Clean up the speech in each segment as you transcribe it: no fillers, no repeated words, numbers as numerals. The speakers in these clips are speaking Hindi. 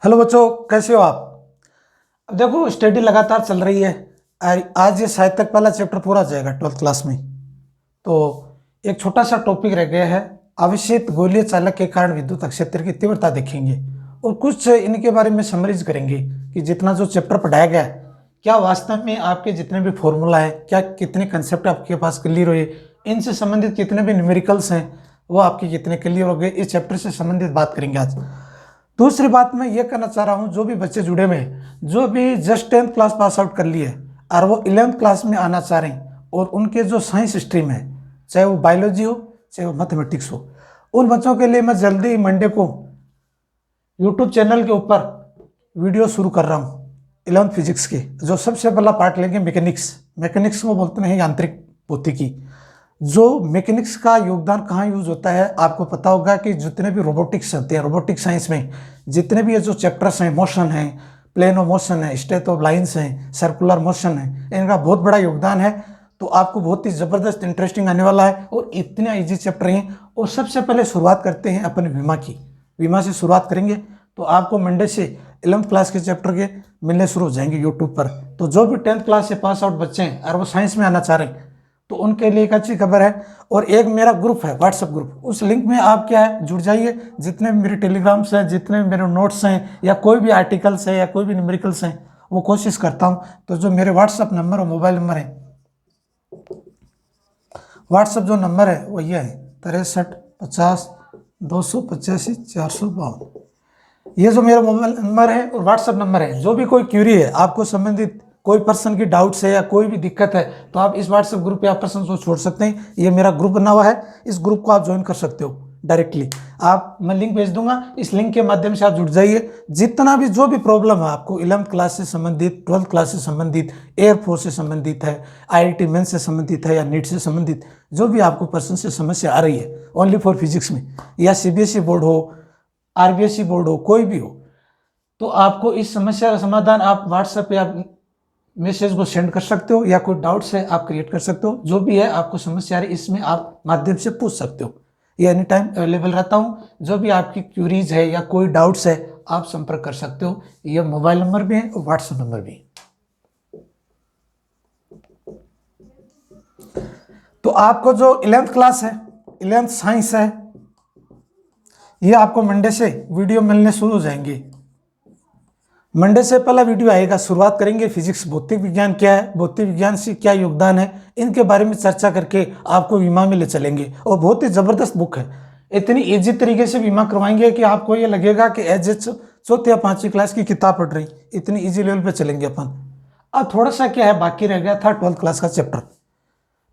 हेलो बच्चों, कैसे हो आप। अब देखो, स्टडी लगातार चल रही है। आज ये शायद तक पहला चैप्टर पूरा हो जाएगा 12th क्लास में। तो एक छोटा सा टॉपिक रह गया है। आवेशित गोलीय चालक के कारण विद्युत क्षेत्र की तीव्रता देखेंगे और कुछ इनके बारे में समरीज करेंगे कि जितना जो चैप्टर पढ़ाया गया है, क्या वास्तव में आपके जितने भी फॉर्मूला है, क्या कितने कंसेप्ट आपके पास क्लियर हुए, इनसे संबंधित कितने भी न्यूमेरिकल्स हैं वो आपके कितने क्लियर हो गए। इस चैप्टर से संबंधित बात करेंगे आज। दूसरी बात मैं ये कहना चाह रहा हूँ, जो भी बच्चे जुड़े हुए हैं, जो भी just 10th class pass out कर लिए और वो 11th क्लास में आना चाह रहे हैं और उनके जो साइंस स्ट्रीम है, चाहे वो बायोलॉजी हो चाहे वो मैथमेटिक्स हो, उन बच्चों के लिए मैं जल्दी ही मंडे को यूट्यूब चैनल के ऊपर वीडियो शुरू कर रहा हूँ 11th फिजिक्स के। जो सबसे पहला पार्ट लेंगे मैकेनिक्स। मैकेनिक्स को बोलते हैं यांत्रिक भौतिकी। जो मैकेनिक्स का योगदान कहाँ यूज होता है, आपको पता होगा कि जितने भी रोबोटिक्स होते हैं, रोबोटिक साइंस में जितने भी ये जो चैप्टर्स हैं, मोशन है, प्लेन ऑफ मोशन है, स्टेट ऑफ लाइन्स हैं, सर्कुलर मोशन है, इनका बहुत बड़ा योगदान है। तो आपको बहुत ही ज़बरदस्त इंटरेस्टिंग आने वाला है और इतने ईजी चैप्टर हैं। और सबसे पहले शुरुआत करते हैं अपने विमा की। विमा से शुरुआत करेंगे तो आपको मंडे से 11th क्लास के चैप्टर के मिलने शुरू हो जाएंगे यूट्यूब पर। तो जो भी 10th क्लास से पास आउट बच्चे हैं और वो साइंस में आना चाह रहे हैं तो उनके लिए एक अच्छी खबर है। और एक मेरा ग्रुप है, व्हाट्सएप ग्रुप, उस लिंक में आप क्या है जुड़ जाइए। जितने भी मेरे टेलीग्राम्स हैं, जितने भी मेरे नोट्स हैं, या कोई भी आर्टिकल्स है या कोई भी न्यूमेरिकल्स हैं, वो कोशिश करता हूँ। तो जो मेरे व्हाट्सएप नंबर और मोबाइल नंबर है, व्हाट्सएप जो नंबर है वो ये है 63 50 285 452। ये जो मेरा मोबाइल नंबर है और व्हाट्सएप नंबर है, जो भी कोई क्यूरी है, आपको संबंधित कोई पर्सन की डाउट्स है या कोई भी दिक्कत है, तो आप इस व्हाट्सएप ग्रुप पे आप पर्सन को छोड़ सकते हैं। ये मेरा ग्रुप बना हुआ है, इस ग्रुप को आप ज्वाइन कर सकते हो डायरेक्टली। आप, मैं लिंक भेज दूंगा, इस लिंक के माध्यम से आप जुड़ जाइए। जितना भी जो भी प्रॉब्लम है आपको 11th क्लास से संबंधित, 12th क्लास से संबंधित, एयरफोर्स से संबंधित है, IIT मेंस से संबंधित है या नीट से संबंधित, जो भी आपको पर्सन से समस्या आ रही है ओनली फॉर फिजिक्स में, या CBSE बोर्ड हो, RBSE बोर्ड हो, कोई भी हो, तो आपको इस समस्या का समाधान आप व्हाट्सएप पे आप मैसेज को सेंड कर सकते हो, या कोई डाउट्स है आप क्रिएट कर सकते हो। जो भी है आपको समस्या आ रही है, इसमें आप माध्यम से पूछ सकते हो। ये एनी टाइम अवेलेबल रहता हूँ। जो भी आपकी क्यूरीज है या कोई डाउट्स है, आप संपर्क कर सकते हो। ये मोबाइल नंबर भी है और व्हाट्सएप नंबर भी है। तो आपको जो 11th क्लास है, 11th साइंस है, ये आपको मंडे से वीडियो मिलने शुरू हो जाएंगे। मंडे से पहला वीडियो आएगा। शुरुआत करेंगे फिजिक्स, भौतिक विज्ञान क्या है, भौतिक विज्ञान से क्या योगदान है, इनके बारे में चर्चा करके आपको बीमा में ले चलेंगे। और बहुत ही जबरदस्त बुक है, इतनी इजी तरीके से बीमा करवाएंगे कि आपको ये लगेगा कि एज ए चौथी या 5वीं क्लास की किताब पढ़ रही। इतनी इजी लेवल पे चलेंगे अपन। अब थोड़ा सा क्या है बाकी रह गया था 12th क्लास का चैप्टर।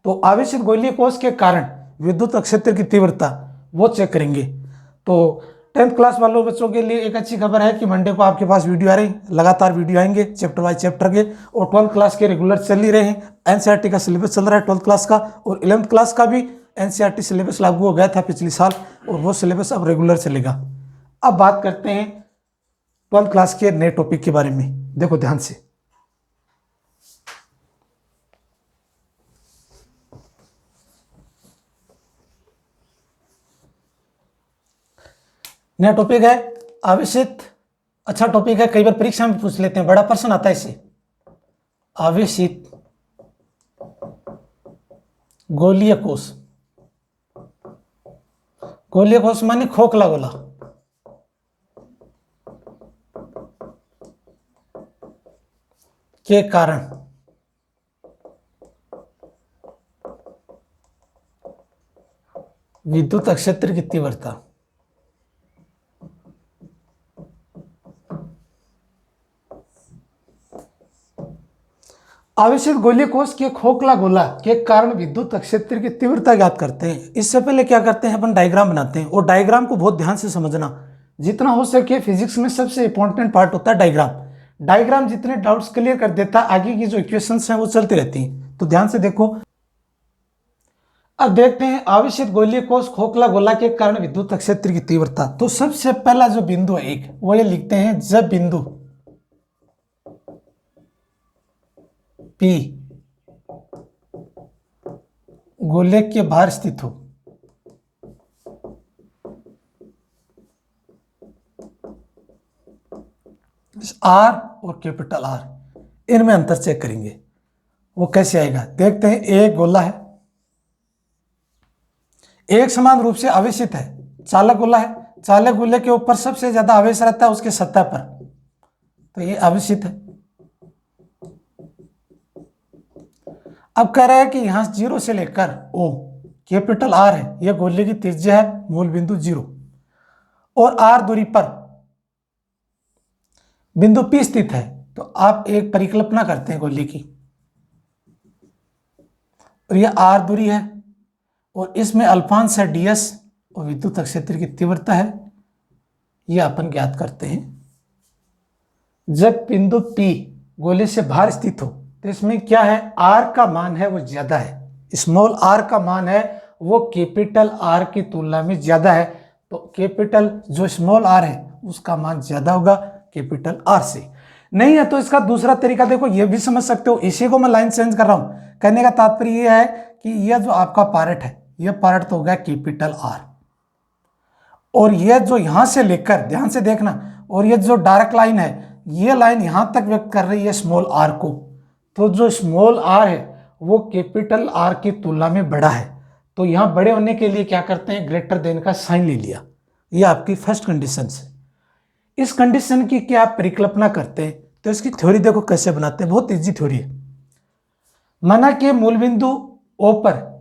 तो आवेशित गोलीय कोष के कारण विद्युत क्षेत्र की तीव्रता वो चेक करेंगे। तो 10th क्लास वालों बच्चों के लिए एक अच्छी खबर है कि मंडे को आपके पास वीडियो आ रही, लगातार वीडियो आएंगे चैप्टर वाइज चैप्टर के। और 12th क्लास के रेगुलर चल ही रहे हैं। NCERT का सिलेबस चल रहा है 12th क्लास का, और 11th क्लास का भी NCERT सिलेबस लागू हो गया था पिछले साल, और वो सिलेबस अब रेगुलर चलेगा। अब बात करते हैं 12th क्लास के नए टॉपिक के बारे में। देखो ध्यान से, नया टॉपिक है आवेशित। अच्छा टॉपिक है, कई बार परीक्षा में पूछ लेते हैं, बड़ा प्रश्न आता है इसे। आवेशित गोलीय कोष। गोलीय कोष माने खोखला गोला। के कारण विद्युत क्षेत्र की तीव्रता। आवेशित गोलीय कोष के खोखला गोला के कारण विद्युत क्षेत्र की तीव्रता ज्ञात करते हैं। इससे पहले क्या करते हैं, अपन डायग्राम बनाते हैं, और डायग्राम को बहुत ध्यान से समझना। जितना हो सके फिजिक्स में सबसे इंपॉर्टेंट पार्ट होता है डायग्राम। डायग्राम जितने डाउट्स क्लियर कर देता है, आगे की जो इक्वेशंस हैं वो चलती रहती हैं। तो ध्यान से देखो। अब देखते हैं आवेशित गोलीय कोष खोखला गोला के कारण विद्युत क्षेत्र की तीव्रता। तो सबसे पहला जो बिंदु है एक, वो ये लिखते हैं, जब बिंदु P गोलक के बाहर स्थित हो, आर और कैपिटल आर इनमें अंतर चेक करेंगे। वो कैसे आएगा देखते हैं। एक गोला है, एक समान रूप से आवेशित है, चालक गोला है, चालक गोले के ऊपर सबसे ज्यादा आवेश रहता है उसके सतह पर, तो ये आवेशित है। अब कह रहा है कि यहां 0 से लेकर O कैपिटल R है, यह गोले की त्रिज्या है, मूल बिंदु 0, और R दूरी पर बिंदु P स्थित है। तो आप एक परिकल्पना करते हैं गोले की, और यह R दूरी है, और इसमें अल्पांश है ds और विद्युत क्षेत्र की तीव्रता है, यह अपन ज्ञात करते हैं। जब बिंदु P गोले से बाहर स्थित हो तो इसमें क्या है, R का मान है वो ज्यादा है, स्मॉल r का मान है वो कैपिटल R की तुलना में ज्यादा है। तो कैपिटल जो स्मॉल r है उसका मान ज्यादा होगा कैपिटल R से। नहीं है तो इसका दूसरा तरीका देखो, ये भी समझ सकते हो, इसी को मैं लाइन चेंज कर रहा हूं। कहने का तात्पर्य यह है कि यह जो आपका पार्ट है, यह पार्ट तो हो गया कैपिटल R, और यह जो यहां से लेकर, ध्यान से देखना, और यह जो डार्क लाइन है, यह लाइन यहां तक व्यक्त कर रही है स्मॉल r को। तो जो स्मॉल r है वो कैपिटल R की तुलना में बड़ा है, तो यहां बड़े होने के लिए क्या करते हैं, ग्रेटर देन का साइन ले लिया। यह आपकी फर्स्ट कंडीशन है। इस कंडीशन की क्या आप परिकल्पना करते हैं, तो इसकी थ्योरी देखो कैसे बनाते हैं, बहुत इजी थ्योरी है। माना कि मूल बिंदु O पर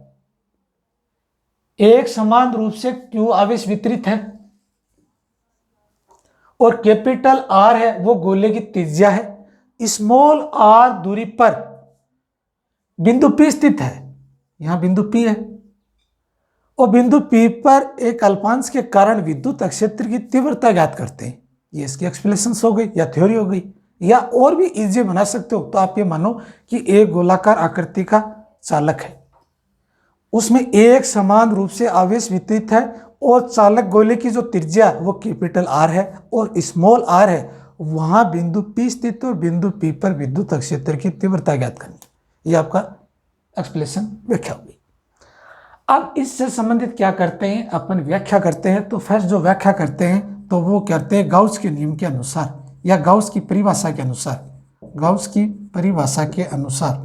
एक समान रूप से Q आवेश वितरित है, और कैपिटल R है वो गोले की त्रिज्या है, स्मॉल r दूरी पर बिंदु P स्थित है, यहां बिंदु P है, और बिंदु P पर एक अल्पांश के कारण विद्युत क्षेत्र की तीव्रता ज्ञात करते हैं। ये इसकी एक्सप्लेनेशन हो गई या थ्योरी हो गई, या और भी इजी बना सकते हो। तो आप ये मानो कि एक गोलाकार आकृति का चालक है, उसमें एक समान रूप से आवेश वितरित है, और चालक गोले की जो त्रिज्या वो कैपिटल R है और स्मॉल r है, वहां बिंदु P स्थित है, और बिंदु P पर विद्युत क्षेत्र की तीव्रता ज्ञात करनी। ये आपका एक्सप्लेनेशन व्याख्या होगी। अब इससे संबंधित क्या करते हैं, अपन व्याख्या करते हैं। तो फर्स्ट जो व्याख्या करते हैं तो वो कहते हैं गाउस के नियम के अनुसार, या गाउस की परिभाषा के अनुसार, गाउस की परिभाषा के अनुसार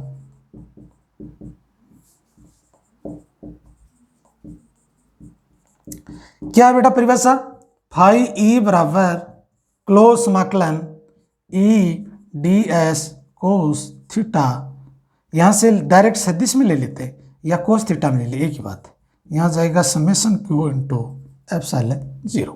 क्या बेटा परिभाषा, फाई ई बराबर क्लोज समाकलन ई डी एस कोस थीटा, यहां से डायरेक्ट सदिश में ले लेते हैं या कोस थीटा में ले ले, एक ही बात है। यहां जाएगा समेशन क्यू इंटू एप्सिलॉन 0।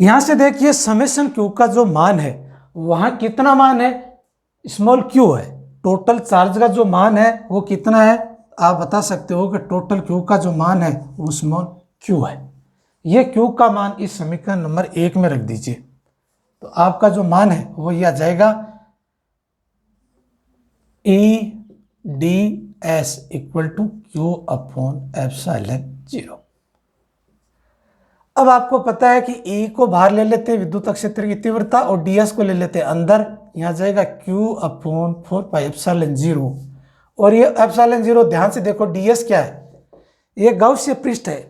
यहां से देखिए समेशन क्यू का जो मान है, वहां कितना मान है, स्मॉल क्यू है। टोटल चार्ज का जो मान है वो कितना है, आप बता सकते हो कि टोटल क्यू का जो मान है वो स्मॉल क्यू है। ये क्यू का मान इस समीकरण नंबर 1 में रख दीजिए, तो आपका जो मान है वो ये आ जाएगा E D S equal to Q upon epsilon 0। अब आपको पता है कि E को बाहर ले लेते हैं विद्युत क्षेत्र की तीव्रता, और ds को ले लेते हैं अंदर, यहां जाएगा Q अपॉन 4 पाई एप्सिलॉन 0। और ये एप्सिलॉन 0 ध्यान से देखो, ds क्या है, ये गाउसीय पृष्ठ है,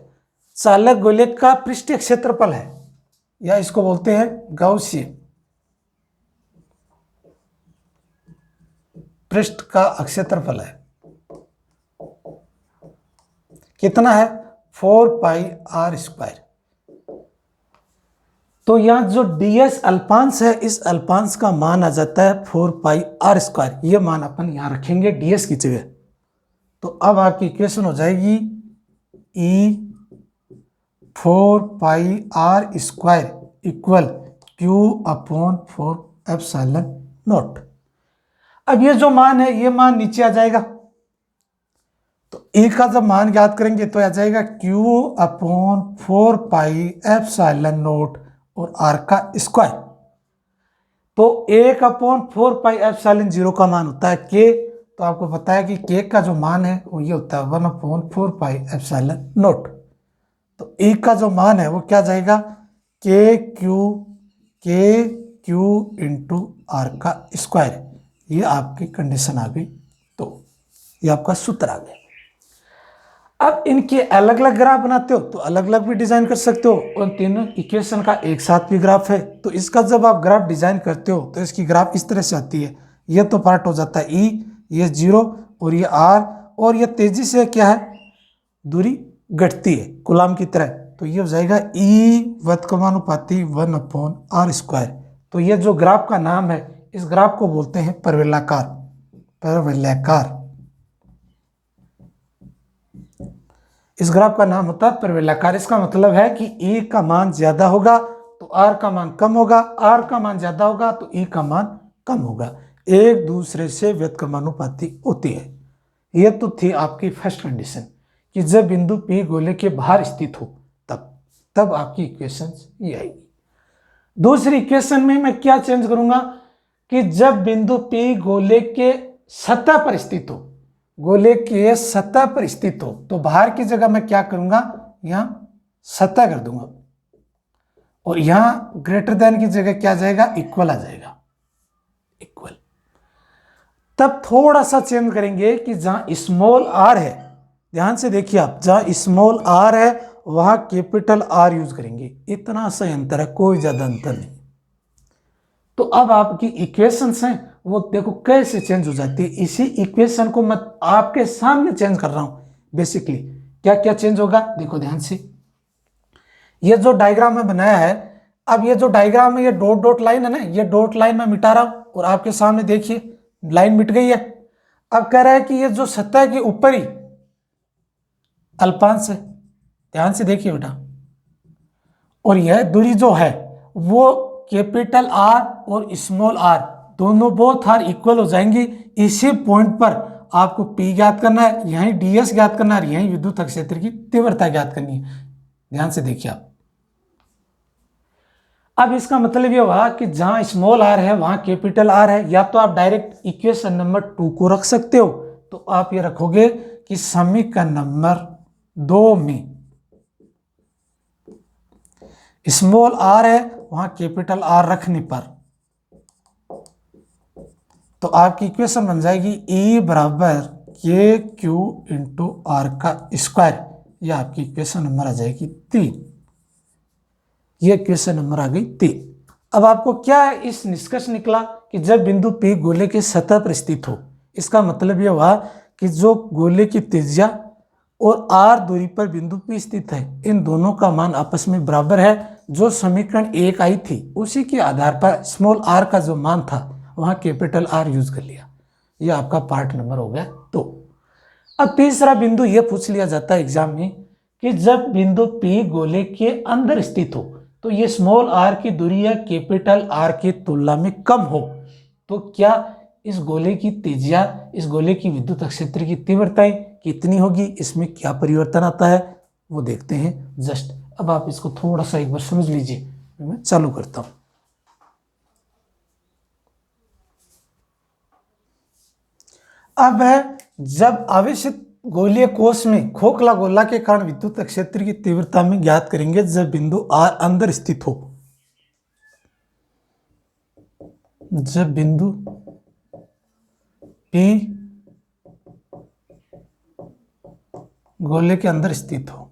चालक गोले का पृष्ठीय क्षेत्रफल है, या इसको बोलते हैं गाउसीय पृष्ठ का क्षेत्रफल है। कितना है, 4 पाई r स्क्वायर। तो यहां जो ds अल्पांश है, इस अल्पांश का मान आ जाता है 4 पाई r स्क्वायर। ये मान अपन यहां रखेंगे ds की जगह। तो अब आपकी इक्वेशन हो जाएगी e 4 पाई r square equal q upon 4 epsilon naught. अब ये जो मान है ये मान नीचे आ जाएगा, तो e का जब मान ज्ञात करेंगे तो आ जाएगा q upon 4 pi epsilon not और r का स्क्वायर। तो 1 अपॉन 4 पाई एप्सिलॉन 0 का मान होता है k। तो आपको पता है कि k का जो मान है वो ये होता है 1 अपॉन 4 पाई एप्सिलॉन नॉट। तो e का जो मान है वो क्या जाएगा, के क्यू इंटू r का स्क्वायर। ये आपकी कंडीशन आ गई, तो ये आपका सूत्र आ गया। अब इनके अलग अलग ग्राफ बनाते हो तो अलग अलग भी डिजाइन कर सकते हो, और तीनों इक्वेशन का एक साथ भी ग्राफ है। तो इसका जब आप ग्राफ डिजाइन करते हो तो इसकी ग्राफ इस तरह से आती है। ये तो पार्ट हो जाता है ई, ये 0 और ये आर, और ये तेजी से क्या है, दूरी घटती है गुलाम की तरह। तो ये हो जाएगा ई व्युत्क्रमानुपाती 1/r²। तो ये जो ग्राफ का नाम है, इस ग्राफ को बोलते हैं परवलयाकार। परवलयाकार, इस ग्राफ का नाम होता है परवलयाकार। इसका मतलब है कि ई का मान ज्यादा होगा तो आर का मान कम होगा, आर का मान ज्यादा होगा तो ई का मान कम होगा, एक दूसरे से व्युत्क्रमानुपाती होती है। यह तो थी आपकी फर्स्ट कंडीशन कि जब बिंदु पी गोले के बाहर स्थित हो तब आपकी इक्वेशन ये आएगी। दूसरी इक्वेशन में मैं क्या चेंज करूंगा कि जब बिंदु पी गोले के सतह पर स्थित हो, गोले के सतह पर स्थित हो, तो बाहर की जगह मैं क्या करूंगा, यहां सतह कर दूंगा, और यहां ग्रेटर देन की जगह क्या जाएगा, इक्वल आ जाएगा, इक्वल। तब थोड़ा सा चेंज करेंगे कि जहां स्मॉल आर है, ध्यान से देखिए आप, जहां स्मॉल आर है वहां कैपिटल आर यूज करेंगे। इतना सा अंतर है, कोई ज्यादा अंतर नहीं। तो अब आपकी इक्वेशंस हैं वो देखो कैसे चेंज हो जाती है। इसी इक्वेशन को मैं आपके सामने चेंज कर रहा हूं। बेसिकली क्या क्या चेंज होगा देखो ध्यान से। ये जो डायग्राम में बनाया है, अब ये जो डायग्राम है, ये डॉट डॉट लाइन है ना, ये डॉट लाइन मैं मिटा रहा हूं, और आपके सामने देखिए लाइन मिट गई है। अब कह रहा है कि ये जो सतह के ऊपर ही अल्पांश है, ध्यान से देखिए बेटा, और यह दूरी जो है वो कैपिटल आर और स्मॉल आर दोनों बोथ आर इक्वल हो जाएंगी। इसी पॉइंट पर आपको P ज्ञात करना है, यहीं ds ज्ञात करना है, यहीं विद्युत क्षेत्र की तीव्रता ज्ञात करनी है। ध्यान से देखिए आप। अब इसका मतलब ये हुआ कि जहां स्मॉल आर है वहां कैपिटल आर है। या तो आप डायरेक्ट इक्वेशन नंबर 2 को रख सकते हो, तो आप ये रखोगे कि समीकरण नंबर 2 में स्मॉल आर है वहां कैपिटल आर रखने पर तो आपकी इक्वेशन बन जाएगी E बराबर के क्यू इंटू आर का स्क्वायर। यह आपकी इक्वेशन नंबर आ जाएगी 3। ये इक्वेशन नंबर आ गई 3। अब आपको क्या इस निष्कर्ष निकला कि जब बिंदु P गोले के सतह पर स्थित हो, इसका मतलब यह हुआ कि जो गोले की त्रिज्या और r दूरी पर बिंदु P स्थित है, इन दोनों का मान आपस में बराबर है। जो समीकरण 1 आई थी उसी के आधार पर स्मॉल r का जो मान था वहां कैपिटल R यूज कर लिया। यह आपका पार्ट नंबर हो गया। तो अब तीसरा बिंदु यह पूछ लिया जाता है एग्जाम में कि जब बिंदु P गोले के अंदर स्थित हो तो ये स्मॉल r की दूरी या कैपिटल R की तुलना में कम हो, तो क्या इस गोले की त्रिज्या, इस गोले की विद्युत क्षेत्र की तीव्रता कितनी होगी, इसमें क्या परिवर्तन आता है वो देखते हैं जस्ट। अब आप इसको थोड़ा सा एक बार समझ लीजिए, मैं चालू करता हूं। अब है जब आवेशित गोलीय कोश में खोखला गोला के कारण विद्युत क्षेत्र की तीव्रता में ज्ञात करेंगे जब बिंदु R अंदर स्थित हो। जब बिंदु P गोले के अंदर स्थित हो,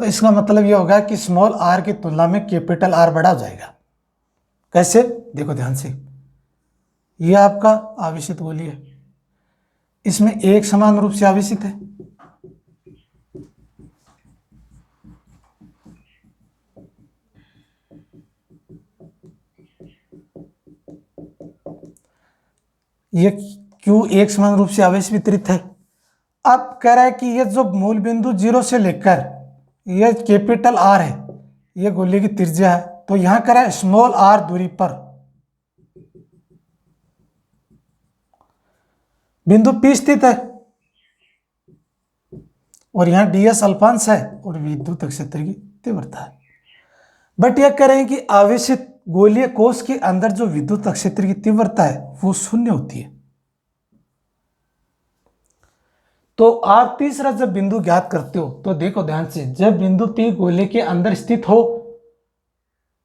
तो इसका मतलब यह होगा कि स्मॉल r की तुलना में कैपिटल R बड़ा हो जाएगा। कैसे देखो ध्यान से, यह आपका आवेशित गोली है, इसमें एक समान रूप से आवेशित है। ये Q एक समान रूप से आवेश वितरित है। अब कह रहा है कि ये जो मूल बिंदु 0 से लेकर ये कैपिटल R है, ये गोले की त्रिज्या है, तो यहां कह रहा है स्मॉल r दूरी पर बिंदु P स्थित है, और यहां ds अल्पांश है और विद्युत क्षेत्र की तीव्रता है। बट यह कह रहे हैं कि आवेशित गोलीय कोश के अंदर जो विद्युत क्षेत्र की तीव्रता है वो 0 होती है। तो आप तीसरा जब बिंदु ज्ञात करते हो तो देखो ध्यान से, जब बिंदु P गोले के अंदर स्थित हो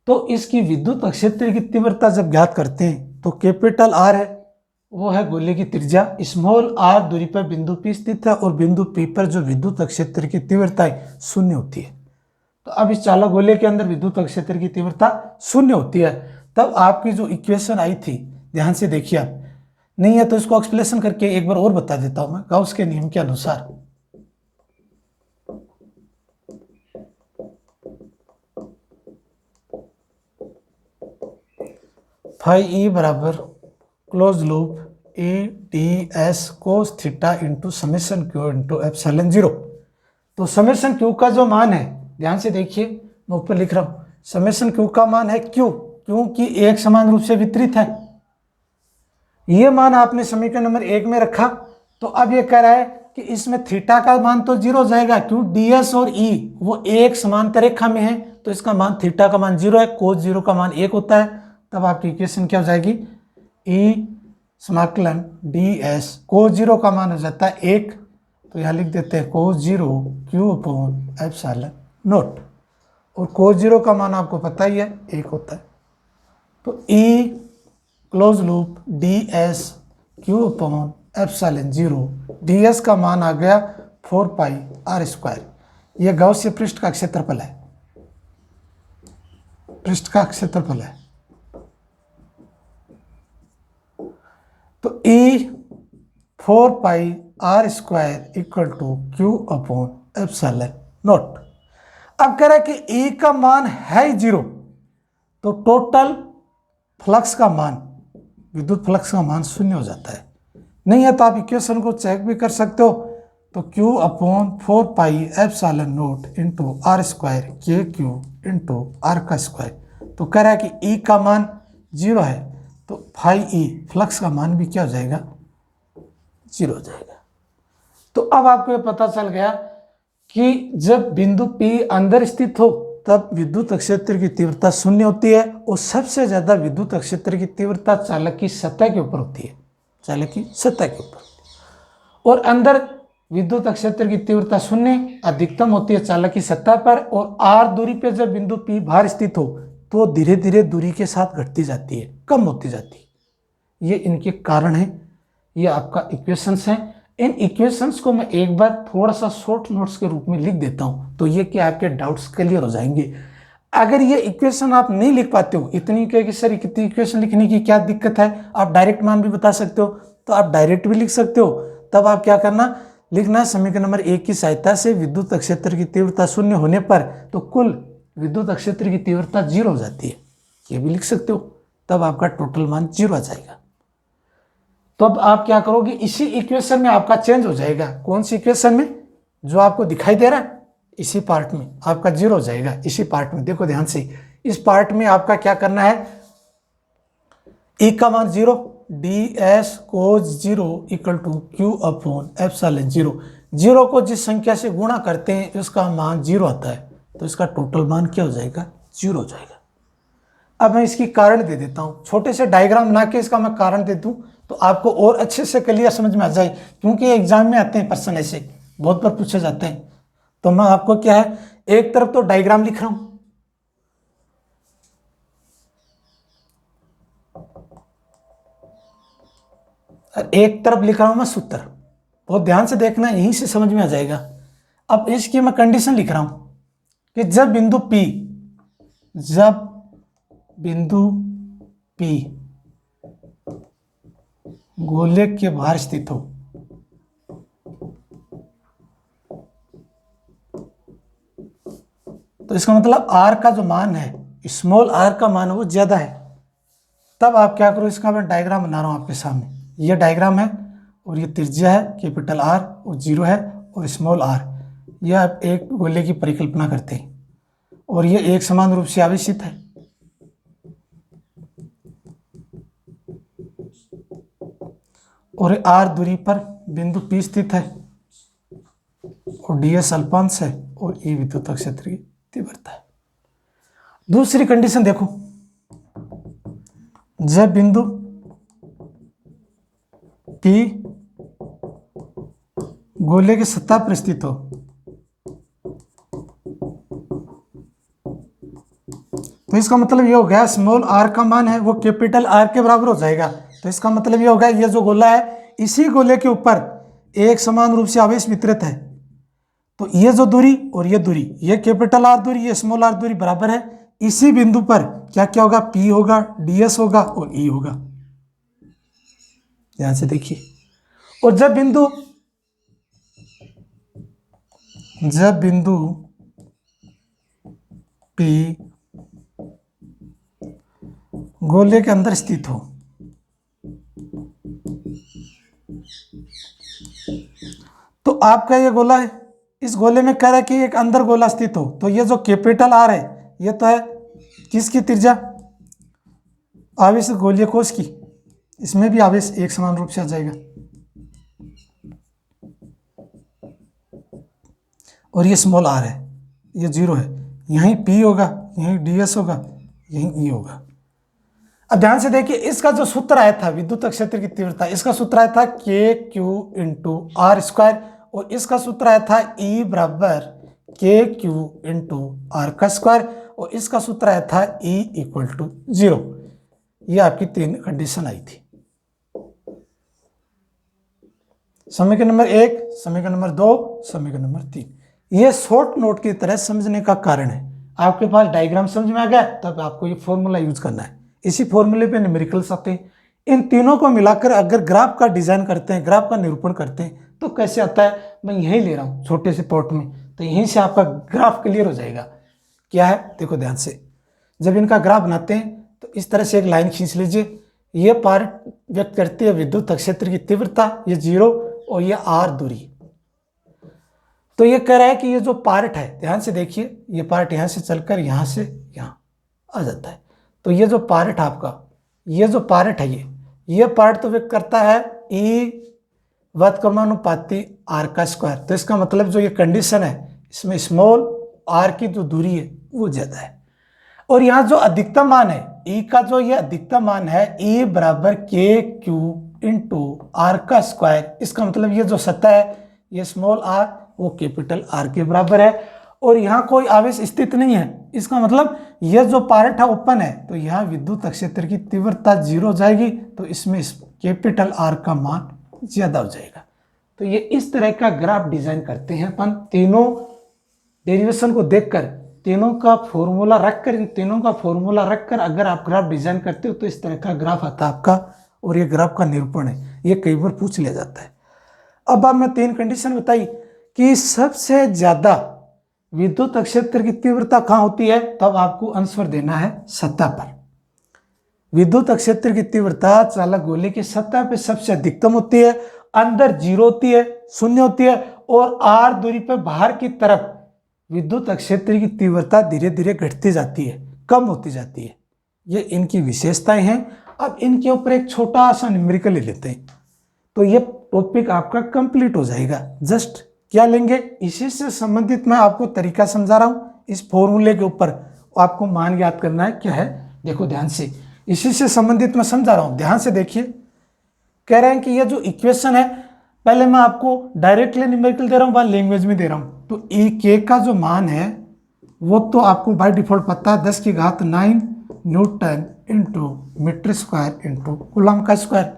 तो इसकी विद्युत क्षेत्र की तीव्रता जब ज्ञात करते हैं तो कैपिटल आर है वो है गोले की त्रिज्या, स्मॉल आर दूरी पर बिंदु पी स्थित है और बिंदु पी पर जो विद्युत क्षेत्र की तीव्रता है शून्य होती है। तो अब इस चालक गोले के अंदर विद्युत क्षेत्र की तीव्रता शून्य होती है। तब आपकी जो इक्वेशन आई थी, ध्यान से देखिए आप, नहीं है तो इसको एक्सप्लेनेशन करके एक बार और बता देता हूं मैं गाउस के नियम के अनुसार। फाई ई बराबर close loop A D S cos theta into summation Q into epsilon zero. तो समेशन क्यू का जो मान है, ध्यान से देखिए मैं ऊपर लिख रहा हूं, समेशन क्यू का मान है क्यू, क्योंकि एक समान रूप से वितरित है। ये मान आपने समीकरण नंबर 1 में रखा, तो अब ये कह रहा है कि इसमें थीटा का मान तो जीरो जाएगा, क्यों डीएस और ई वो एक समांतर रेखा में है, तो इसका मान थीटा का मान जीरो है, कोस जीरो का मान 1 होता है। तब आपकी इक्वेशन क्या हो जाएगी, ई समाकलन डी एस कोस जीरो का मान हो जाता है 1, तो यहाँ लिख देते हैं cos zero Q upon epsilon not, और कोस जीरो का मान आपको पता ही है 1 होता है। तो E close loop D S Q upon epsilon zero, D S का मान आ गया 4 पाई आर स्क्वायर। यह गॉसियन पृष्ठ का क्षेत्रफल है, पृष्ठ का क्षेत्रफल है। तो E 4 pi R square equal to Q upon epsilon naught. अब कह रहा है कि E का मान है जीरो, तो टोटल फ्लक्स का मान, विद्युत फ्लक्स का मान शून्य हो जाता है। नहीं है तो आप इक्वेशन को चेक भी कर सकते हो, तो Q upon 4 pi epsilon naught into R square के क्यू इंटू आर का स्क्वायर। तो कह रहा है कि E का मान जीरो है, तो फाई ई फ्लक्स का मान भी क्या हो जाएगा, जीरो हो जाएगा। तो अब आपको ये पता चल गया कि जब बिंदु P अंदर स्थित हो तब विद्युत क्षेत्र की तीव्रता शून्य होती है, और सबसे ज्यादा विद्युत क्षेत्र की तीव्रता चालक की सतह के ऊपर होती है, चालक की सतह के ऊपर। और अंदर विद्युत क्षेत्र की तीव्रता शून्य अधिकतम होती है चालक की सतह पर, और आर दूरी पे जब बिंदु P बाहर स्थित हो तो धीरे धीरे दूरी के साथ घटती जाती है, कम होती जाती है। ये इनके कारण है, ये आपका इक्वेशंस हैं। इन इक्वेशंस को मैं एक बार थोड़ा सा शॉर्ट नोट्स के रूप में लिख देता हूं, तो ये कि आपके डाउट्स क्लियर हो जाएंगे। अगर ये इक्वेशन आप नहीं लिख पाते हो, इतनी कहे कि सर कितनी इक्वेशन लिखने की क्या दिक्कत है, आप डायरेक्ट मान भी बता सकते हो, तो आप डायरेक्ट भी लिख सकते हो। तब आप क्या करना, लिखना समीकरण नंबर 1 की सहायता से विद्युत क्षेत्र की तीव्रता शून्य होने पर तो कुल विद्युत क्षेत्र की तीव्रता जीरो हो जाती है, ये भी लिख सकते हो। तब आपका टोटल मान जीरो आ जाएगा। तो अब आप क्या करोगे, इसी इक्वेशन में आपका चेंज हो जाएगा। कौन सी इक्वेशन में, जो आपको दिखाई दे रहा है इसी पार्ट में आपका जीरो हो जाएगा। इसी पार्ट में देखो ध्यान से, इस पार्ट में आपका क्या करना है, E का मान zero, D S cos zero equal to Q upon epsilon zero. Zero को जिस संख्या से गुणा करते हैं उसका मान जीरो आता है, तो इसका टोटल मान क्या हो जाएगा, जीरो हो जाएगा। अब मैं इसकी कारण दे देता हूं, छोटे से डायग्राम बना के इसका मैं कारण दे दूं तो आपको और अच्छे से क्लियर समझ में आ जाए, क्योंकि एग्जाम में आते हैं प्रश्न ऐसे बहुत बार पूछे जाते हैं। तो मैं आपको क्या है, एक तरफ तो डायग्राम लिख रहा हूं, और एक तरफ लिख रहा हूं मैं सूत्र। बहुत ध्यान से देखना, यहीं से समझ में आ जाएगा। अब इसकी मैं कंडीशन लिख रहा हूं कि जब बिंदु P गोले के बाहर स्थित हो तो इसका मतलब R का जो मान है, स्मॉल r का मान वो ज्यादा है। तब आप क्या करो, इसका मैं डायग्राम बना रहा हूं आपके सामने। ये डायग्राम है और ये त्रिज्या है कैपिटल R और जीरो है और स्मॉल r। यह आप एक गोले की परिकल्पना करते हैं और ये एक समान रूप से आवेशित है। और R दूरी पर बिंदु P स्थित है और ds अल्पांश है और E विद्युत क्षेत्र की तीव्रता है। दूसरी कंडीशन देखो, जब बिंदु P गोले की सतह पर स्थित हो तो इसका मतलब ये हो गया स्मॉल आर का मान है वो कैपिटल आर के बराबर हो जाएगा। तो इसका मतलब ये हो गया ये जो गोला है इसी गोले के ऊपर एक समान रूप से आवेश वितरित है। तो ये जो दूरी और ये दूरी, ये कैपिटल आर दूरी, ये स्मॉल आर दूरी बराबर है। इसी बिंदु पर क्या क्या होगा, पी होगा, डीएस होगा और ई होगा। ध्यान से देखिए। और जब बिंदु पी गोले के अंदर स्थित हो तो आपका ये गोला है, इस गोले में कह रहा है कि एक अंदर गोला स्थित हो। तो ये जो कैपिटल आर है ये तो है किसकी त्रिज्या, आवेश गोलीय कोश की। इसमें भी आवेश एक समान रूप से आ जाएगा। और ये स्मॉल आर है, ये 0 है, यहीं पी होगा, यहीं डीएस होगा, यहीं ई होगा। अब ध्यान से देखिए, इसका जो सूत्र आया था विद्युत क्षेत्र की तीव्रता, इसका सूत्र आया था के क्यू इंटू आर स्क्वायर, और इसका सूत्र आया था ई बराबर के क्यू इंटू आर का स्क्वायर, और इसका सूत्र आया था ई इक्वल टू 0। ये आपकी 3 कंडीशन आई थी। समीकरण नंबर 1, समीकरण नंबर 2, समीकरण नंबर 3। ये शॉर्ट नोट की तरह समझने का कारण है। आपके पास डायग्राम समझ में आ गया तब आपको ये फॉर्मूला यूज करना है। इसी फॉर्मूले पे न्यूमेरिकल्स आते हैं। इन तीनों को मिलाकर अगर ग्राफ का डिजाइन करते हैं, ग्राफ का निरूपण करते हैं तो कैसे आता है, मैं यहीं ले रहा हूँ छोटे से पॉट में, तो यहीं से आपका ग्राफ क्लियर हो जाएगा। क्या है देखो ध्यान से, जब इनका ग्राफ बनाते हैं तो इस तरह से एक लाइन खींच लीजिए। ये पार्ट व्यक्त करती है विद्युत क्षेत्र की तीव्रता, ये 0 और ये आर दूरी। तो ये कह रहा है कि ये जो पार्ट है, ध्यान से देखिए, ये पार्ट यहां से चलकर यहां से यहां आ जाता है। तो ये जो पार्ट आपका, ये जो पार्ट है, ये पार्ट तो व्यक्त करता है ई व्युत्क्रमानुपाती आर का स्क्वायर। तो इसका मतलब जो ये कंडीशन है इसमें स्मॉल आर की जो दूरी है वो ज्यादा है। और यहाँ जो अधिकतम मान है ई का, जो ये अधिकतम मान है ई बराबर के क्यू इंटू आर का स्क्वायर। इसका मतलब ये जो सतह है ये स्मॉल आर वो कैपिटल आर के बराबर है। और यहाँ कोई आवेश स्थित नहीं है, इसका मतलब यह जो पार्ट है ओपन है, तो यहाँ विद्युत क्षेत्र की तीव्रता 0 हो जाएगी, तो इसमें कैपिटल आर का मान ज्यादा हो जाएगा। तो ये इस तरह का ग्राफ डिजाइन करते हैं अपन। तीनों डेरिवेशन को देखकर, तीनों का फॉर्मूला रखकर, इन तीनों का फॉर्मूला रखकर अगर आप ग्राफ डिजाइन करते हो तो इस तरह का ग्राफ आता है आपका। और ये ग्राफ का निरूपण है, ये कई बार पूछ लिया जाता है। अब मैं 3 कंडीशन बताई कि सबसे ज्यादा विद्युत क्षेत्र की तीव्रता कहां होती है, तब आपको आंसर देना है सतह पर। विद्युत क्षेत्र की तीव्रता चालक गोले की सतह पर सबसे अधिकतम होती है, अंदर 0 होती है, 0 होती है, और आर दूरी पर बाहर की तरफ विद्युत क्षेत्र की तीव्रता धीरे धीरे घटती जाती है, कम होती जाती है। ये इनकी विशेषताएं हैं। अब इनके ऊपर एक छोटा सा न्यूमेरिकल ले लेते हैं तो ये टॉपिक आपका कंप्लीट हो जाएगा। जस्ट क्या लेंगे, इसी से संबंधित मैं आपको तरीका समझा रहा हूं। इस फॉर्मूले के ऊपर आपको मान याद करना है क्या है, देखो ध्यान से, इसी से संबंधित मैं समझा रहा हूं, ध्यान से देखिए। कह रहे हैं कि ये जो इक्वेशन है, पहले मैं आपको डायरेक्टली न्यूमेरिकल दे रहा हूं, लैंग्वेज में दे रहा हूं। तो ई के का जो मान है वो तो आपको बाय डिफॉल्ट पता है, 10⁹ newton into metre square into coulomb का स्क्वायर।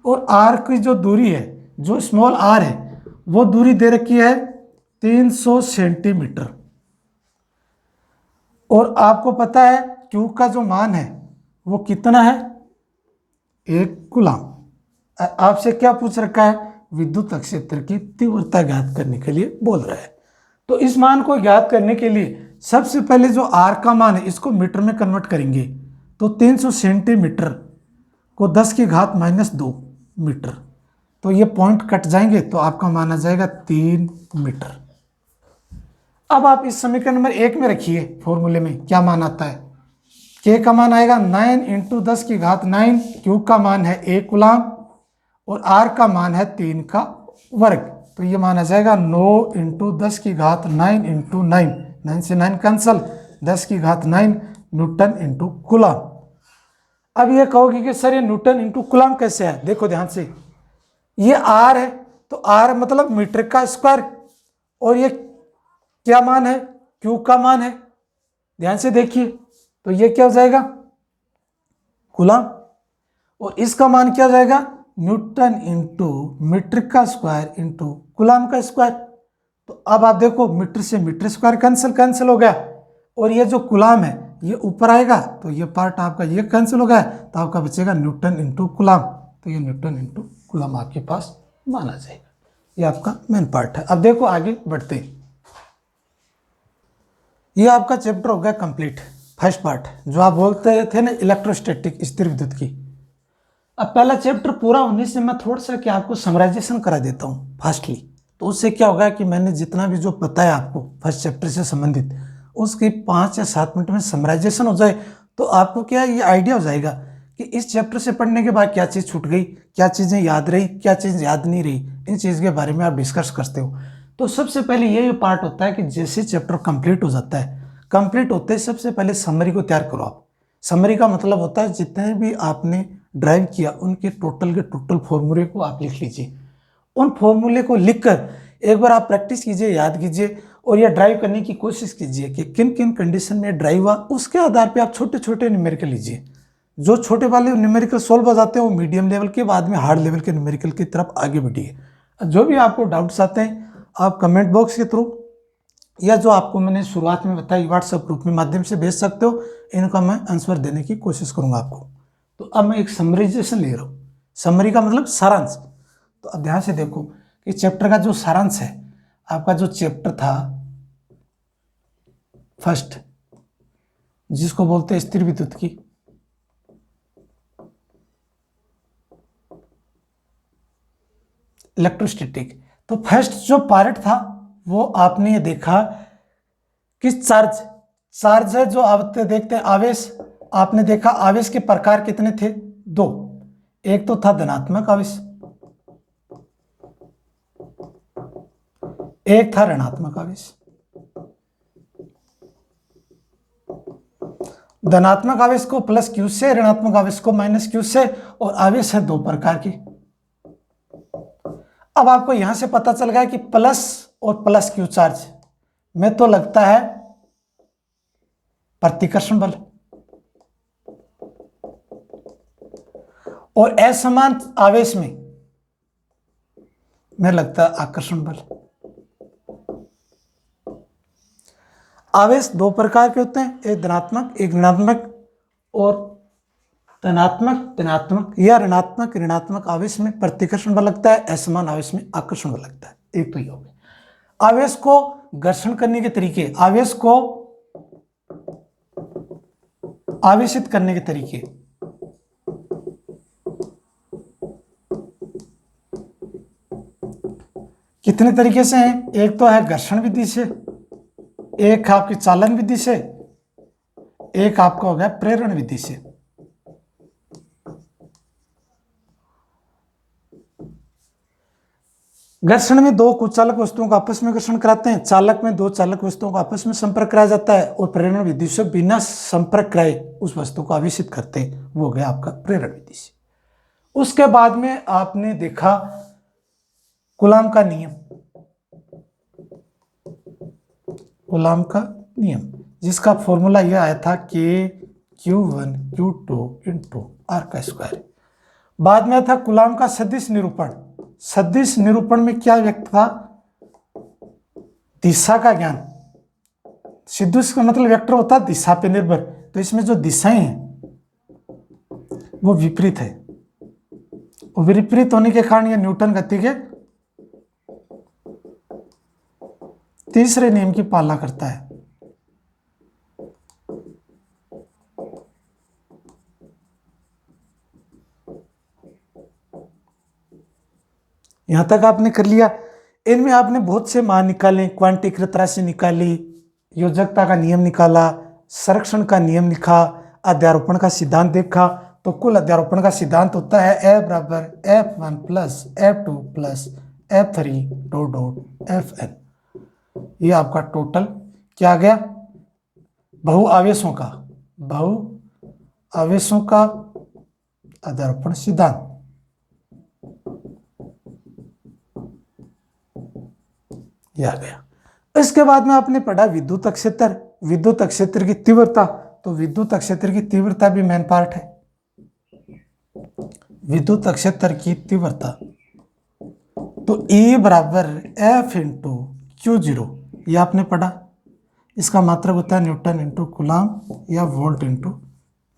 और आर की जो दूरी है, जो स्मॉल आर है, वो दूरी दे रखी है 300 सेंटीमीटर। और आपको पता है क्यू का जो मान है वो कितना है, 1 कूलम। आपसे क्या पूछ रखा है, विद्युत क्षेत्र की तीव्रता ज्ञात करने के लिए बोल रहा है। तो इस मान को ज्ञात करने के लिए सबसे पहले जो आर का मान है इसको मीटर में कन्वर्ट करेंगे। तो 300 सेंटीमीटर को 10⁻² मीटर, तो ये पॉइंट कट जाएंगे तो आपका मान आ जाएगा 3 मीटर। अब आप इस समीकरण नंबर 1 में रखिए, फॉर्मूले में क्या मान आता है, के का मान आएगा 9 × 10⁹, क्यू का मान है 1 कूलम और आर का मान है 3 का वर्ग। तो ये मान आ जाएगा 9 × 10⁹ इंटू 9, 9 से 9 कैंसल, 10⁹ न्यूटन इंटू कूलम। अब ये कहोगे कि सर ये न्यूटन इंटू कूलम कैसे है, देखो ध्यान से, ये आर है तो आर मतलब मीटर का स्क्वायर, और ये क्या मान है, क्यू का मान है। ध्यान से देखिए, तो ये क्या हो जाएगा, कूलम, और इसका मान क्या हो जाएगा, न्यूटन इंटू मीटर का स्क्वायर इंटू कूलम का स्क्वायर। तो अब आप देखो मीटर से मीटर स्क्वायर कैंसिल हो गया, और ये जो कूलम है ये ऊपर आएगा, तो ये पार्ट आपका ये कैंसिल हो गया, तो आपका बचेगा न्यूटन इंटू कूलम। तो ये न्यूटन इंटू कूलम आपके पास माना जाएगा। ये आपका मेन पार्ट है। अब देखो आगे बढ़ते हैं। ये आपका चैप्टर हो गया कंप्लीट, फर्स्ट पार्ट, जो आप बोलते थे ना इलेक्ट्रोस्टैटिक, स्थिर विद्युत की। अब पहला चैप्टर पूरा होने से मैं थोड़ा सा क्या आपको समराइजेशन करा देता हूँ फास्टली। तो उससे क्या होगा कि मैंने जितना भी जो बताया आपको फर्स्ट चैप्टर से संबंधित, उसकी 5 या 7 मिनट में समराइजेशन हो जाए, तो आपको क्या ये आइडिया हो जाएगा कि इस चैप्टर से पढ़ने के बाद क्या चीज़ छूट गई, क्या चीज़ें याद रही, क्या चीज़ याद नहीं रही, इन चीज़ के बारे में आप डिस्कस करते हो। तो सबसे पहले ये पार्ट होता है कि जैसे चैप्टर कंप्लीट हो जाता है, कंप्लीट होते ही सबसे पहले समरी को तैयार करो आप। समरी का मतलब होता है जितने भी आपने ड्राइव किया उनके टोटल के टोटल फॉर्मूले को आप लिख लीजिए। उन फॉर्मूले को लिखकर एक बार आप प्रैक्टिस कीजिए, याद कीजिए, और यह ड्राइव करने की कोशिश कीजिए कि किन किन कंडीशन में ड्राइव हुआ। उसके आधार पे आप छोटे छोटे न्यूमेरिकल लीजिए। जो छोटे वाले न्यूमेरिकल सॉल्व हो जाते हैं वो मीडियम लेवल के, बाद में हार्ड लेवल के न्यूमेरिकल की तरफ आगे बढ़िए। जो भी आपको डाउट्स आते हैं आप कमेंट बॉक्स के थ्रू या जो आपको मैंने शुरुआत में बताई व्हाट्सएप ग्रुप में माध्यम से भेज सकते हो, इनका मैं आंसर देने की कोशिश करूंगा आपको। तो अब मैं एक समराइजेशन ले रहा हूँ। समरी का मतलब सारांश। तो अब ध्यान से देखो कि चैप्टर का जो सारांश है, आपका जो चैप्टर था फर्स्ट, जिसको बोलते हैं स्थिर विद्युत की, इलेक्ट्रोस्टैटिक, तो फर्स्ट जो पार्ट था वो आपने ये देखा कि चार्ज है जो आप देखते हैं आवेश। आपने देखा आवेश के प्रकार कितने थे, 2। एक तो था धनात्मक आवेश, एक था ऋणात्मक आवेश। धनात्मक आवेश को प्लस क्यू से, ऋणात्मक आवेश को माइनस क्यू से, और आवेश है 2 प्रकार की। अब आपको यहां से पता चल गया कि प्लस और प्लस क्यू चार्ज में तो लगता है प्रतिकर्षण बल, और असमान आवेश में लगता है आकर्षण बल। आवेश 2 प्रकार के होते हैं, एक धनात्मक एक ऋणात्मक, और धनात्मक या ऋणात्मक आवेश में प्रतिकर्षण बल लगता है, असमान आवेश में आकर्षण बल लगता है। एक तो ये हो गया। आवेश को घर्षण करने के तरीके, आवेश को आवेशित करने के तरीके, कितने तरीके से हैं, एक तो है घर्षण विधि से, एक आपकी चालन विधि से, एक आपका हो गया प्रेरण विधि से। घर्षण में 2 कुचालक वस्तुओं का आपस में घर्षण कराते हैं, चालक में 2 चालक वस्तुओं का आपस में संपर्क कराया जाता है, और प्रेरण विधि से बिना संपर्क कराए उस वस्तु को आवेशित करते हैं, वो गया आपका प्रेरण विधि से। उसके बाद में आपने देखा कूलॉम का नियम, कूलॉम का नियम जिसका फॉर्मूला यह आया था कि Q1 Q2 इंटू आर का स्क्वायर। बाद में था कूलॉम का सदिश निरूपण। सदिश निरूपण में क्या व्यक्त था, दिशा का ज्ञान। सदिश का मतलब वेक्टर होता है दिशा पे निर्भर, तो इसमें जो दिशाएं हैं वो विपरीत है, और विपरीत होने के कारण यह न्यूटन गति के तीसरे नियम की पालना करता है। यहां तक आपने कर लिया। इनमें आपने बहुत से मान निकाले, क्वांटीकृत राशि निकाली, योजकता का नियम निकाला, संरक्षण का नियम लिखा, अध्यारोपण का सिद्धांत देखा। तो कुल अध्यारोपण का सिद्धांत होता है ए बराबर F1 plus F2 plus F3 dot dot Fn। ये आपका टोटल क्या आ गया, बहुआवेशों का अध्यारोपण सिद्धांत। ये आ गया। इसके बाद में आपने पढ़ा विद्युत क्षेत्र, विद्युत क्षेत्र की तीव्रता। तो विद्युत क्षेत्र की तीव्रता भी मेन पार्ट है। विद्युत क्षेत्र की तीव्रता तो E बराबर F इंटू क्यू जीरो, ये आपने पढ़ा। इसका मात्रक होता है न्यूटन इंटू कूलम्ब या वोल्ट इंटू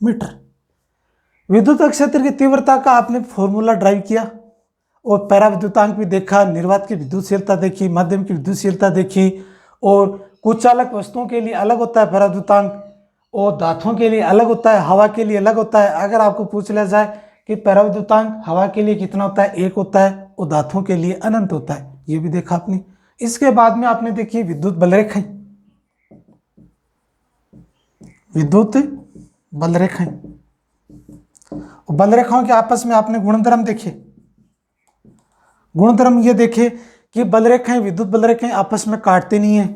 मीटर। विद्युत क्षेत्र की तीव्रता का आपने फॉर्मूला ड्राइव किया और पैराविद्युतांक भी देखा, निर्वात की विद्युतशीलता देखी, माध्यम की विद्युतशीलता देखी, और कुछ चालक वस्तुओं के लिए अलग होता है पैराविद्युतांक और धातुओं के लिए अलग होता है, हवा के लिए अलग होता है। अगर आपको पूछ लिया जाए कि पैराविद्युतांक हवा के लिए कितना होता है, 1 होता है, और धातुओं के लिए अनंत होता है, ये भी देखा आपने। इसके बाद में आपने देखी विद्युत बलरेखाएं। विद्युत बलरेखाएं, बलरेखाओं के आपस में आपने गुणधर्म देखे। गुणधर्म ये देखे कि बलरेखाएं, विद्युत बलरेखाएं आपस में काटते नहीं है।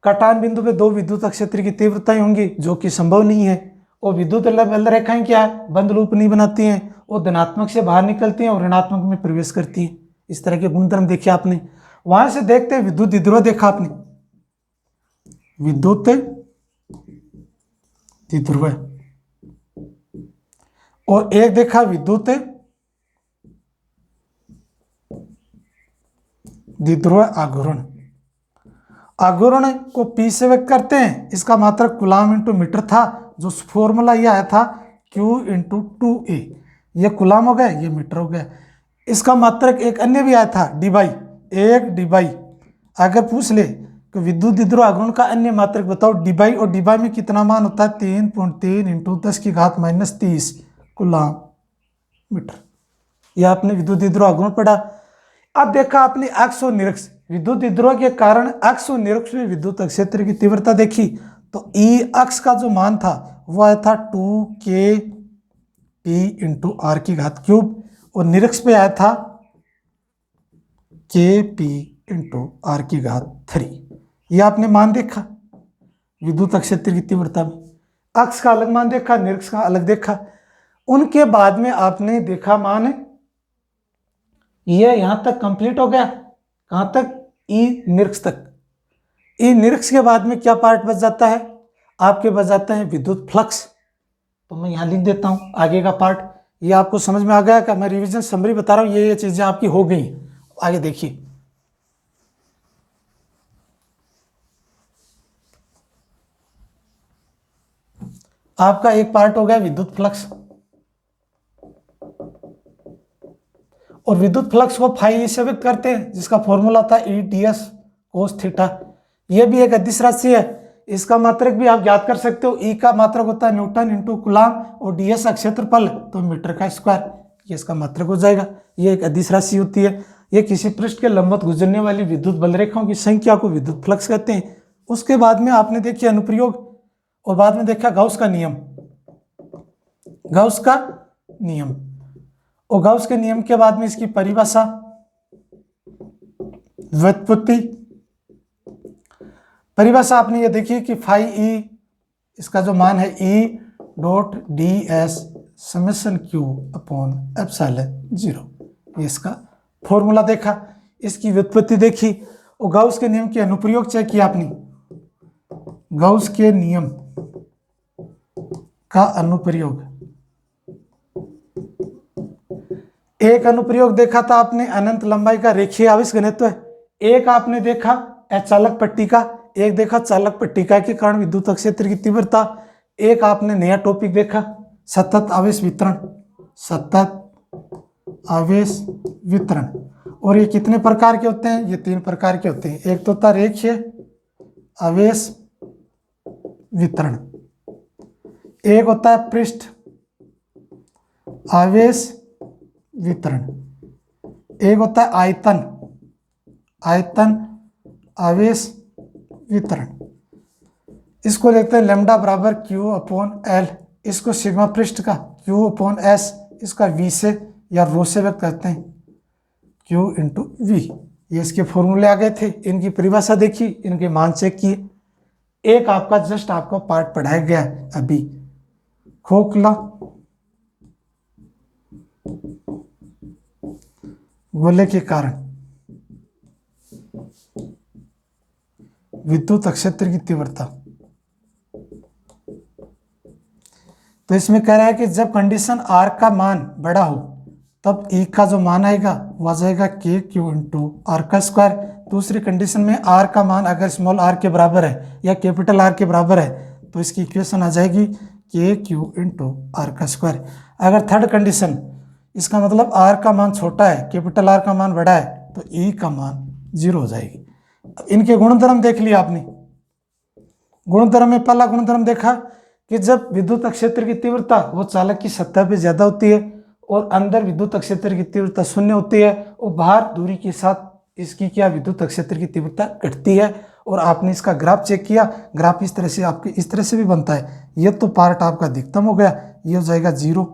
कटान बिंदु पे दो विद्युत क्षेत्र की तीव्रताएं होंगी, जो कि संभव नहीं है। और विद्युत बलरेखाएं क्या है, बंद लूप नहीं बनाती हैं, वो धनात्मक से बाहर निकलती हैं और ऋणात्मक में प्रवेश करती हैं। इस तरह के गुणधर्म देखे आपने। वहां से देखते विद्युत द्विध्रुव देखा आपने, विद्युत द्विध्रुव, और एक देखा विद्युत द्विध्रुव आघूर्ण। आघूर्ण को P से व्यक्त करते हैं, इसका मात्रक कूलम्ब इंटू मीटर था, जो फॉर्मूला ये आया था Q इंटू 2A। ये कूलम्ब हो गया, ये मीटर हो गया। इसका मात्रक एक अन्य भी आया था डी/, एक डी/। अगर पूछ ले कि विद्युत द्विध्रुव आघूर्ण का अन्य मात्रक बताओ डी/, और डी/, में कितना मान होता है, 3.3 इंटू 10⁻³ कूलम्ब मीटर। यह आपने विद्युत द्विध्रुव आघूर्ण पढ़ा। अब देखा आपने अक्ष और निरक्ष, विद्युत द्विध्रुव के कारण अक्ष और निरक्ष में विद्युत क्षेत्र की तीव्रता देखी। तो ई अक्ष का जो मान था वो आया था 2kP इंटू r⁵, और निरक्ष पे आया था kP इंटू r⁵। ये आपने मान देखा विद्युत क्षेत्र की तीव्रता में। अक्ष का अलग मान देखा, निरक्ष का अलग देखा। उनके बाद में आपने देखा मान, ये यहां तक कंप्लीट हो गया। कहां तक, ई निरक्ष तक। ई निरक्ष के बाद में क्या पार्ट बच जाता है, आपके बच जाता है विद्युत फ्लक्स। तो मैं यहां लिख देता हूं आगे का पार्ट। ये आपको समझ में आ गया कि मैं रिवीजन समरी बता रहा हूं, ये चीजें आपकी हो गई। आगे देखिए, आपका एक पार्ट हो गया विद्युत फ्लक्स, और विद्युत फ्लक्स को फाई से व्यक्त करते हैं, जिसका फॉर्मूला था E/ds cos थीटा। यह भी एक अदिश राशि है, इसका मात्रक भी आप याद कर सकते हो। E का मात्रक होता है न्यूटन इंटू कूलम्ब, और ds का क्षेत्रफल तो मीटर का स्क्वायर, ये इसका मात्रक हो जाएगा। ये एक अदिश राशि होती है। ये किसी पृष्ठ के लंबवत गुजरने वाली विद्युत बलरेखाओं की संख्या को विद्युत फ्लक्स कहते हैं। उसके बाद में आपने देखिए अनुप्रयोग, और बाद में देखा गाउस का नियम। गाउस का नियम, और गाउस के नियम के बाद में इसकी परिभाषा, व्युत्पत्ति। परिभाषा आपने ये देखी कि फाई ई, इसका जो मान है E.ds समेशन Q/ε0, ये इसका फॉर्मूला देखा। इसकी व्युत्पत्ति देखी, और गाउस के नियम के अनुप्रयोग चेक किया आपने। गाउस के नियम का अनुप्रयोग, एक अनुप्रयोग देखा था आपने अनंत लंबाई का रेखीय आवेश घनत्व है। एक आपने देखा अचालक पट्टिका, एक देखा चालक पट्टिका के कारण विद्युत क्षेत्र की तीव्रता। एक आपने नया टॉपिक देखा सतत आवेश वितरण, सतत आवेश वितरण। और ये कितने प्रकार के होते हैं, ये 3 प्रकार के होते हैं। एक तो होता है रेखीय आवेश वितरण, एक होता है पृष्ठ आवेश वितरण, एक होता है आयतन आवेश वितरण। इसको लिखते हैं लैम्डा बराबर Q/L। इसको सिग्मा पृष्ठ का Q/S, इसका V से या रो से व्यक्त करते हैं, Q इंटू V। ये इसके फॉर्मूले आ गए थे, इनकी परिभाषा देखी, इनके मान चेक किए। एक आपका जस्ट आपको पार्ट पढ़ाया गया है अभी, खोखला गोले के कारण विद्युत क्षेत्र की तीव्रता। तो इसमें कह रहा है कि जब कंडीशन आर का मान बड़ा हो तब ई का जो मान आएगा वो आ जाएगा के क्यू इंटू आर का स्क्वायर। दूसरी कंडीशन में आर का मान अगर स्मॉल आर के बराबर है या कैपिटल आर के बराबर है तो इसकी इक्वेशन आ जाएगी के क्यू इंटू आर का स्क्वायर। अगर थर्ड कंडीशन, इसका मतलब आर का मान छोटा है, कैपिटल आर का मान बड़ा है, तो ई का मान 0 हो जाएगी। इनके गुणधर्म देख लिया आपने। गुणधर्म में पहला गुणधर्म देखा कि जब विद्युत क्षेत्र की तीव्रता वो चालक की सतह पे ज्यादा होती है और अंदर विद्युत क्षेत्र की तीव्रता 0 होती है और बाहर दूरी के साथ इसकी क्या विद्युत क्षेत्र की तीव्रता घटती है। और आपने इसका ग्राफ चेक किया, ग्राफ इस तरह से आपके इस तरह से भी बनता है। ये तो पार्ट आपका अधिकतम हो गया, ये हो जाएगा 0।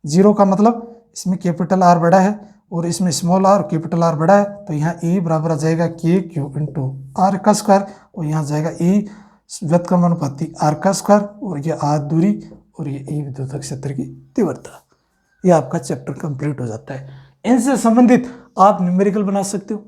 0 का मतलब इसमें कैपिटल आर बड़ा है और इसमें स्मॉल आर कैपिटल आर बड़ा है, तो यहाँ ई बराबर आ जाएगा के क्यू इंटू आर का स्क्वायर और यहाँ जाएगा ई व्युत्क्रमानुपाती आर का स्क्वायर और ये आर दूरी और ये ई विद्युत क्षेत्र की तीव्रता। ये आपका चैप्टर कंप्लीट हो जाता है। इनसे संबंधित आप न्यूमेरिकल बना सकते हो।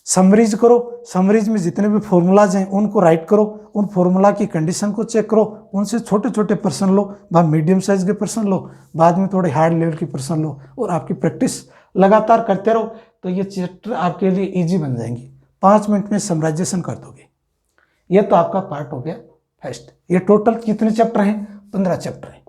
समरीज करो, समरीज में जितने भी फॉर्मूलाज हैं उनको राइट करो, उन फॉर्मूला की कंडीशन को चेक करो, उनसे छोटे छोटे प्रश्न लो, बाद मीडियम साइज के प्रश्न लो, बाद में थोड़े हार्ड लेवल के प्रश्न लो और आपकी प्रैक्टिस लगातार करते रहो तो ये चैप्टर आपके लिए ईजी बन जाएंगे। 5 मिनट में समराइजेशन कर दोगे। ये तो आपका पार्ट हो गया फर्स्ट। ये टोटल कितने चैप्टर हैं? 15 चैप्टर हैं।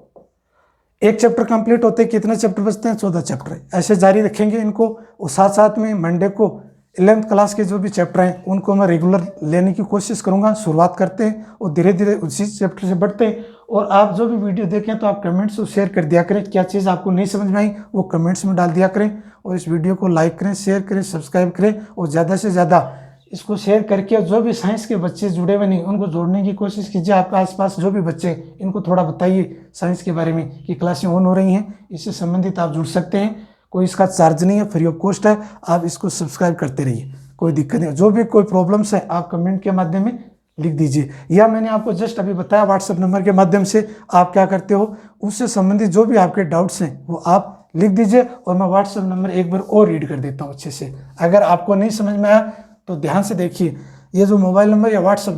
एक चैप्टर कंप्लीट होते कितने चैप्टर बचते हैं? 14 चैप्टर है। ऐसे जारी रखेंगे इनको और साथ साथ में मंडे को 11th क्लास के जो भी चैप्टर हैं उनको मैं रेगुलर लेने की कोशिश करूंगा। शुरुआत करते हैं और धीरे धीरे उसी चैप्टर से बढ़ते हैं। और आप जो भी वीडियो देखें तो आप कमेंट्स को शेयर कर दिया करें। क्या चीज़ आपको नहीं समझ में आई वो कमेंट्स में डाल दिया करें और इस वीडियो को लाइक करें, शेयर करें, सब्सक्राइब करें और ज़्यादा से ज़्यादा इसको शेयर करके जो भी साइंस के बच्चे जुड़े हुए नहीं उनको जोड़ने की कोशिश कीजिए। आपके आसपास जो भी बच्चे इनको थोड़ा बताइए साइंस के बारे में कि क्लासें ऑन हो रही हैं, इससे संबंधित आप जुड़ सकते हैं। कोई इसका चार्ज नहीं है, फ्री ऑफ कॉस्ट है। आप इसको सब्सक्राइब करते रहिए, कोई दिक्कत नहीं। जो भी कोई प्रॉब्लम्स है आप कमेंट के माध्यम में लिख दीजिए या मैंने आपको जस्ट अभी बताया व्हाट्सएप नंबर के माध्यम से आप क्या करते हो उससे संबंधित जो भी आपके डाउट्स हैं वो आप लिख दीजिए और मैं व्हाट्सएप नंबर एक बार और रीड कर देता हूँ अच्छे से। अगर आपको नहीं समझ में आया तो ध्यान से देखिए, ये जो मोबाइल नंबर या व्हाट्सएप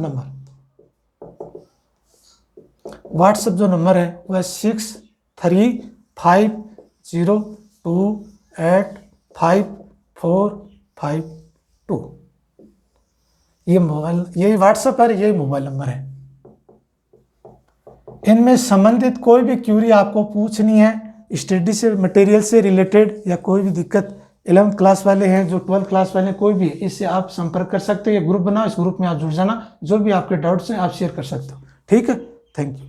जो नंबर है वह 6352854542। ये मोबाइल, यही व्हाट्सएप है, यही मोबाइल नंबर है। इनमें संबंधित कोई भी क्यूरी आपको पूछनी है स्टडी से, मटेरियल से रिलेटेड या कोई भी दिक्कत 11th क्लास वाले हैं जो 12th क्लास वाले हैं, कोई भी इससे आप संपर्क कर सकते हो। ये ग्रुप बनाओ, इस ग्रुप में आप जुड़ जाना, जो भी आपके डाउट्स हैं आप शेयर कर सकते हो। ठीक है, थैंक यू।